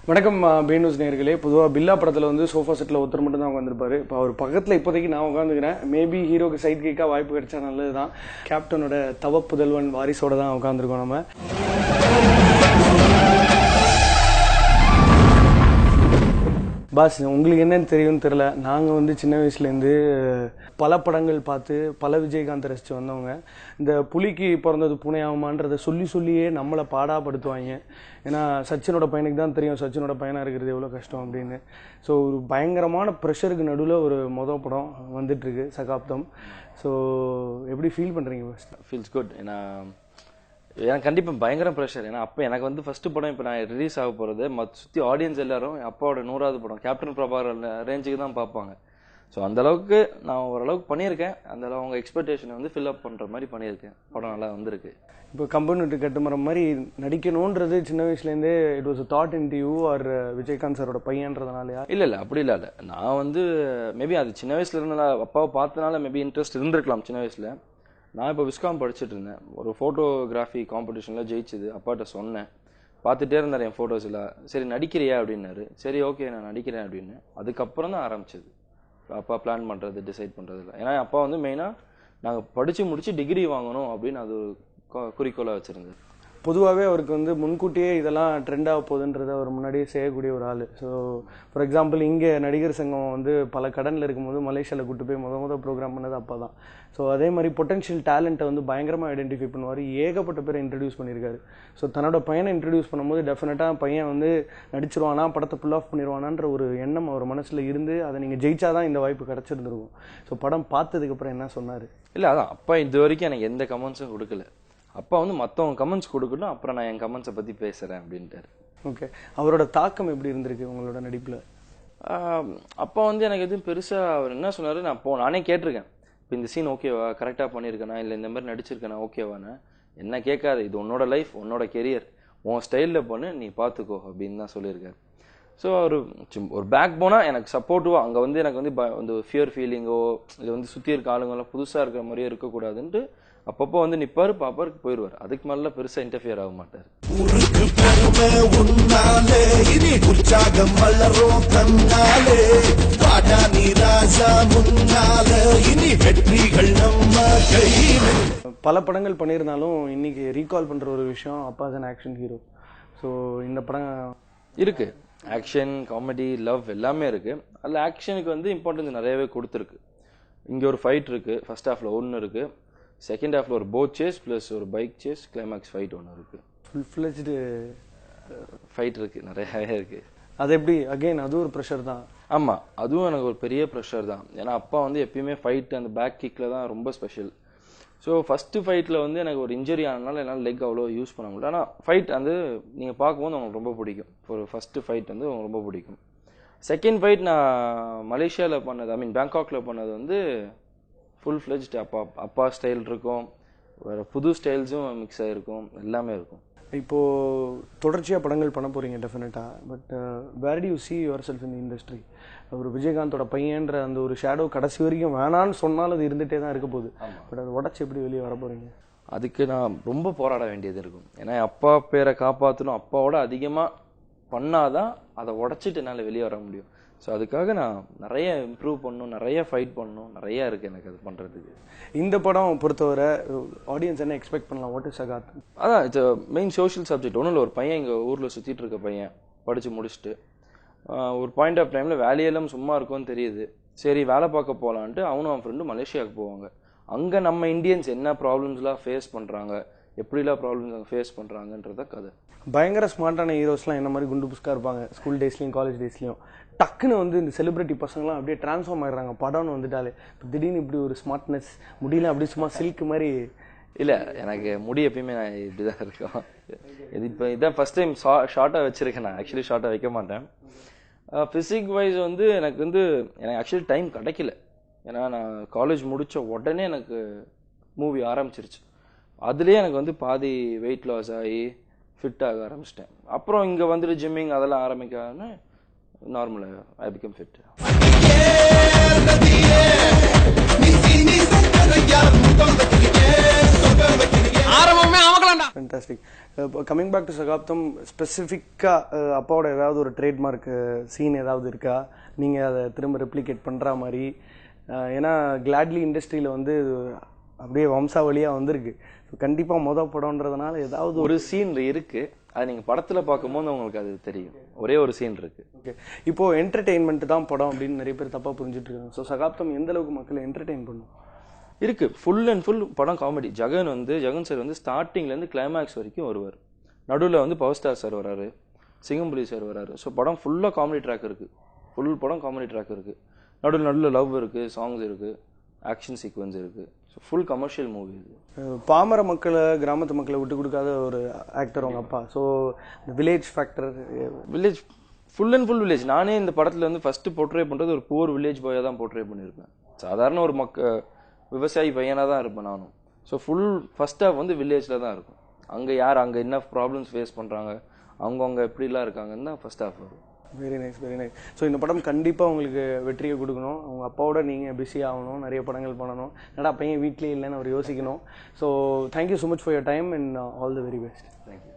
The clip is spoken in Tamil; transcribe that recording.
வணக்கம் பேனூஸ் நேயர்களே. பொதுவாக பில்லா படத்தில் வந்து சோஃபா செட்டில் ஒருத்தர் மட்டும் தான் உட்காந்துருப்பாரு. இப்போ அவர் பக்கத்தில் இப்போதைக்கு நான் உட்காந்துக்கிறேன். மேபி ஹீரோக்கு சைட் கேக்காக வாய்ப்பு கிடைச்சா நல்லது தான். கேப்டனோட தவ புதல்வன் வாரிசோட தான் உட்காந்துருக்கோம் நம்ம. பாஸ், உங்களுக்கு என்னன்னு தெரியும்னு தெரில. நாங்கள் வந்து சின்ன வயசுலேருந்து பல படங்கள் பார்த்து பல விஜயகாந்த் ரசித்து வந்தவங்க. இந்த புலிக்கு பிறந்தது பூனையாகுமான்றதை சொல்லியே நம்மளை பாடாப்படுத்துவாங்க. ஏன்னா சச்சினோட பையனுக்கு தான் தெரியும் சச்சினோட பையனாக இருக்கிறது எவ்வளோ கஷ்டம் அப்படின்னு. ஸோ ஒரு பயங்கரமான ப்ரெஷருக்கு நடுவில் ஒரு மொதல் படம் வந்துட்டுருக்கு, சகாப்தம். ஸோ எப்படி ஃபீல் பண்ணுறீங்க? First feels good. எனக்கு கண்டிப்பாக பயங்கர ப்ரெஷர். ஏன்னா அப்போ எனக்கு வந்து ஃபஸ்ட்டு படம் இப்போ நான் ரிலீஸ் ஆக போகிறது சுற்றி ஆடியன்ஸ் எல்லாரும் அப்பாவோட 100வது படம் கேப்டன் பிரபாகர் ரேஞ்சுக்கு தான் பார்ப்பாங்க. ஸோ அந்தளவுக்கு நான் ஓரளவுக்கு பண்ணியிருக்கேன். அந்தளவு அவங்க எக்ஸ்பெக்டேஷனை வந்து ஃபில் அப் பண்ணுற மாதிரி பண்ணியிருக்கேன். படம் நல்லா வந்திருக்கு. இப்போ கம்பெனி விட்டு கட்டுமரம் மாதிரி நடிக்கணுன்றது சின்ன வயசுலேருந்தே it was thought in you are Vijayakanth சாரோட பையன்றதுனாலயா? இல்லை அப்படி இல்லை. நான் வந்து மேபி அது சின்ன வயசுல இருந்தனால அப்பாவை பார்த்தனால மேபி இன்ட்ரெஸ்ட் இருந்திருக்கலாம் சின்ன வயசில். நான் இப்போ விஸ்காம் படிச்சுட்டு இருந்தேன். ஒரு ஃபோட்டோகிராஃபி காம்படிஷனில் ஜெயிச்சது அப்பாட்ட சொன்னேன். பார்த்துட்டே இருந்தார் என் ஃபோட்டோஸில். சரி நடிக்கிறியா அப்படின்னாரு. சரி ஓகே நான் நடிக்கிறேன் அப்படின்னு. அதுக்கப்புறம் தான் ஆரம்பிச்சது அப்பா பிளான் பண்ணுறது, டிசைட் பண்ணுறதில்ல. ஏன்னா அப்பா வந்து மெயினாக நாங்கள் படித்து முடித்து டிகிரி வாங்கணும் அப்படின்னு அது குறிக்கோளாக வச்சுருந்தது. பொதுவாகவே அவருக்கு வந்து முன்கூட்டியே இதெல்லாம் ட்ரெண்ட் ஆக போகுதுன்றதை அவர் முன்னாடியே செய்யக்கூடிய ஒரு ஆள். ஸோ ஃபார் எக்ஸாம்பிள் இங்கே நடிகர் சங்கம் வந்து பல கடனில் இருக்கும்போது மலேசியாவில் கூட்டு போய் முத ப்ரோக்ராம் பண்ணது அப்போ தான். ஸோ அதே மாதிரி பொட்டன்ஷியல் டேலண்ட்டை வந்து பயங்கரமாக ஐடென்டிஃபை பண்ணுவார். ஏகப்பட்ட பேரை இன்ட்ரடியூஸ் பண்ணியிருக்காரு. ஸோ தன்னோட பையனை இன்ட்ரடியூஸ் பண்ணும்போது டெஃபினட்டாக பையன் வந்து நடிச்சிருவானா, படத்தை ஃபுல் ஆஃப் பண்ணிடுவானான்ற ஒரு எண்ணம் அவர் மனசில் இருந்து அதை நீங்கள் ஜெயிச்சாதான் இந்த வாய்ப்பு கிடச்சிருந்துருக்கும். ஸோ படம் பார்த்ததுக்கப்புறம் என்ன சொன்னார்? இல்லை அதான் அப்பா இது வரைக்கும் எனக்கு எந்த கமெண்ட்ஸும் கொடுக்கல. அப்பா வந்து மற்றவங்க கமெண்ட்ஸ் கொடுக்கணும், அப்புறம் நான் என் கமெண்ட்ஸை பற்றி பேசுகிறேன் அப்படின்ட்டார். ஓகே, அவரோட தாக்கம் எப்படி இருந்திருக்கு உங்களோட நடிப்பில்? அப்பா வந்து எனக்கு எதுவும் பெருசாக அவர் என்ன சொன்னார், நானே கேட்டிருக்கேன். இப்போ இந்த சீன் ஓகேவா, கரெக்டாக பண்ணியிருக்கேனா, இல்லை இந்த மாதிரி நடிச்சிருக்கேனா ஓகேவான்னு. என்ன கேட்காது, இது உன்னோட லைஃப், உன்னோட கெரியர், உன் ஸ்டைலில் பண்ணு, நீ பார்த்துக்கோ அப்படின்னு தான் சொல்லியிருக்காரு. ஸோ ஒரு பேக் போனால் எனக்கு சப்போர்ட்டிவாக அங்கே வந்து எனக்கு வந்து இந்த ஃபியர் ஃபீலிங்கோ இல்லை வந்து சுற்றி இருக்க ஆளுங்கெல்லாம் புதுசாக இருக்கிற மாதிரியே இருக்கக்கூடாதுன்ட்டு அப்பப்போ வந்து நிப்பாரு, பாப்பாருக்கு போயிடுவார். அதுக்கு மேல பெருசா இன்டர்ஃபியர் ஆக மாட்டார். பல படங்கள் பண்ணியிருந்தாலும் இன்னைக்கு ரீகால் பண்ற ஒரு விஷயம், அப்பா தான் ஆக்ஷன் ஹீரோ. ஸோ இந்த படம் இருக்கு, ஆக்ஷன், காமெடி, லவ் எல்லாமே இருக்கு. அதில் ஆக்ஷனுக்கு வந்து இம்பார்ட்டன்ஸ் நிறையவே கொடுத்துருக்கு. இங்க ஒரு ஃபைட் இருக்கு, ஃபர்ஸ்ட் ஹாஃப்ல ஒன்று இருக்கு, செகண்ட் ஹாஃப்ல ஒரு போட் சேஸ் பிளஸ் ஒரு பைக் சேஸ், கிளைமேக்ஸ் ஃபைட் ஒன்று இருக்கு. ஃபுல் ஃபிளெஜ்டு ஃபைட் இருக்கு, நிறையவே இருக்கு. அது எப்படி அகைன் அது ஒரு ப்ரெஷர் தான்? ஆமா, அதுவும் எனக்கு ஒரு பெரிய ப்ரெஷர் தான். ஏன்னா அப்பா வந்து எப்பயுமே ஃபைட் அந்த பேக் கிக்ல தான் ரொம்ப ஸ்பெஷல். ஸோ ஃபர்ஸ்ட் ஃபைட்ல வந்து எனக்கு ஒரு இன்ஜுரி ஆனதுனால என்னால் லெக் அவ்வளோ யூஸ் பண்ண முடியல. ஆனால் ஃபைட் வந்து நீங்க பார்க்கும்போது உங்களுக்கு ரொம்ப பிடிக்கும். ஒரு ஃபர்ஸ்ட் ஃபைட் வந்து உங்களுக்கு ரொம்ப பிடிக்கும். செகண்ட் ஃபைட் நான் மலேசியாவில் பண்ணது, ஐ மீன் பேங்காக்ல பண்ணது வந்து ஃபுல் ஃப்ளெஜ்டு அப்பா ஸ்டைல் இருக்கும், வேறு புது ஸ்டைல்ஸும் மிக்ஸ் ஆகிருக்கும், எல்லாமே இருக்கும். இப்போது தொடர்ச்சியாக படங்கள் பண்ண போகிறீங்க டெஃபினட்டாக. But where do you see yourself in industry? ஒரு விஜயகாந்தோட பையன்ற அந்த ஒரு ஷேடோ கடைசி வரைக்கும் வேணான்னு சொன்னாலும் அது இருந்துகிட்டே தான் இருக்க போகுது. பட் அதை உடச்சி எப்படி வெளியே வர போகிறீங்க? அதுக்கு நான் ரொம்ப போராட வேண்டியது இருக்கும். ஏன்னா அப்பா பேரை காப்பாற்றணும், அப்பாவோட அதிகமாக பண்ணாதான் அதை உடச்சிட்டு என்னால் வெளியே வர முடியும். ஸோ அதுக்காக நான் நிறைய இம்ப்ரூவ் பண்ணணும், நிறைய ஃபைட் பண்ணணும், நிறைய இருக்குது எனக்கு அது பண்ணுறதுக்கு. இந்த படம் பொறுத்தவரை ஆடியன்ஸ் என்ன எக்ஸ்பெக்ட் பண்ணலாம்? வாட் இஸ் சகாத்? அதான் இட்ஸ் மெயின் சோஷியல் சப்ஜெக்ட். ஒன்றும் இல்லை, ஒரு பையன் இங்கே ஊரில் சுற்றிட்டு இருக்க பையன் படித்து முடிச்சுட்டு ஒரு பாயிண்ட் ஆஃப் டைமில் வேலையெல்லாம் சும்மா இருக்கும்னு தெரியுது. சரி வேலை பார்க்க போகலான்ட்டு அவனும் அவன் ஃப்ரெண்டும் மலேசியாவுக்கு போவாங்க. அங்கே நம்ம இந்தியன்ஸ் என்ன ப்ராப்ளம்ஸ்லாம் ஃபேஸ் பண்ணுறாங்க, எப்படிலாம் ப்ராப்ளம்ஸ் அங்கே ஃபேஸ் பண்ணுறாங்கன்றத கதை. பயங்கர ஸ்மார்ட்டான ஹீரோஸ்லாம் என்ன மாதிரி குண்டு புஸ்காக இருப்பாங்க ஸ்கூல் டேஸ்லையும் காலேஜ் டேஸ்லையும். டக்குன்னு வந்து இந்த செலிபிரிட்டி பசங்களாம் அப்படியே டிரான்ஸ்ஃபார்ம் ஆகிடுறாங்க படம்னு வந்துட்டாலே. இப்போ திடீர்னு இப்படி ஒரு ஸ்மார்ட்னஸ், முடியல அப்படி சும்மா சில்க் மாதிரி. இல்லை, எனக்கு முடி எப்பயுமே நான் இப்படி தான் இருக்கும். இது இப்போ இதான் ஃபஸ்ட் டைம் ஷார்ட்டாக வச்சுருக்கேன். நான் ஆக்சுவலி ஷார்ட்டாக வைக்க மாட்டேன். ஃபிசிக் வைஸ் வந்து எனக்கு ஆக்சுவலி டைம் கிடைக்கல. ஏன்னா நான் காலேஜ் முடித்த உடனே எனக்கு மூவி ஆரம்பிச்சிருச்சு. அதுலேயே எனக்கு வந்து பாதி வெயிட் லாஸ் ஆகி ஃபிட் ஆக ஆரம்பிச்சிட்டேன். அப்புறம் இங்கே வந்துட்டு ஜிம்மிங் அதெல்லாம் ஆரம்பிக்கான்னு நார்மலாக ஐ பிகம் ஃபிட். ஆரம்பமே ஆகலாம்டா. ஃபேண்டாஸ்டிக். இப்போ கமிங் பேக் டு சகாப்தம், ஸ்பெசிஃபிக்காக அப்பாவோட ஏதாவது ஒரு ட்ரேட்மார்க் சீன் ஏதாவது இருக்கா, நீங்கள் அதை திரும்ப ரெப்ளிகேட் பண்ணுற மாதிரி? ஏன்னா கிளாட்லி இண்டஸ்ட்ரியில் வந்து அப்படியே வம்சாவளியாக வந்திருக்கு. ஸோ கண்டிப்பாக மொதல் படம்ன்றதுனால ஏதாவது ஒரு சீன் இருக்கு, அது நீங்கள் படத்தில் பார்க்கும்போது உங்களுக்கு அது தெரியும். ஒரே ஒரு சீன் இருக்கு. ஓகே, இப்போது என்டர்டெயின்மெண்ட் தான் படம் அப்படின்னு நிறைய பேர் தப்பாக புரிஞ்சுட்டு இருக்காங்க. ஸோ சகாப்தம் எந்த அளவுக்கு மக்களை என்டர்டெயின் பண்ணும்? இருக்கு, ஃபுல் அண்ட் ஃபுல் படம் காமெடி. ஜெகன் சார் வந்து ஸ்டார்டிங்லேருந்து கிளைமேக்ஸ் வரைக்கும் வருவார். நடுவில் வந்து பவர் ஸ்டார் சார் வராரு, சிங்கம்புலி சார் வராரு. ஸோ படம் ஃபுல்லாக காமெடி ட்ராக் இருக்குது. ஃபுல் படம் காமெடி ட்ராக் இருக்குது. நடுவில் லவ் இருக்குது, சாங்ஸ் இருக்குது, ஆக்ஷன் சீக்வன்ஸ் இருக்குது. ஸோ ஃபுல் கமர்ஷியல் மூவி இது. பாமர மக்களை, கிராமத்து மக்களை விட்டு கொடுக்காத ஒரு ஆக்டர் உங்கள் அப்பா. ஸோ இந்த village factor, village full and full village. நானே இந்த படத்தில் வந்து ஃபஸ்ட்டு போர்ட்ரே பண்ணுறது ஒரு புவர் வில்லேஜ் பாயாக தான் போர்ட்ரே பண்ணியிருப்பேன். சாதாரண ஒரு விவசாயி பையனாக தான் இருப்பேன் நானும். ஸோ ஃபர்ஸ்ட் ஹாஃப் வந்து வில்லேஜில் தான் இருக்கும். அங்கே என்ன ப்ராப்ளம்ஸ் ஃபேஸ் பண்ணுறாங்க, அவங்க எப்படிலாம் இருக்காங்கன்னு தான் ஃபர்ஸ்ட் ஹாஃப் வரும். Very nice, very nice. So இந்த படம் கண்டிப்பாக உங்களுக்கு வெற்றியை கொடுக்கணும். உங்கள் அப்பாவோட நீங்கள் பிஸி ஆகணும், நிறைய படங்கள் பண்ணணும். ஏன்னா பையன் வீட்லேயே இல்லைன்னு அவர் யோசிக்கணும். So thank you so much for your time and all the very best. Thank you.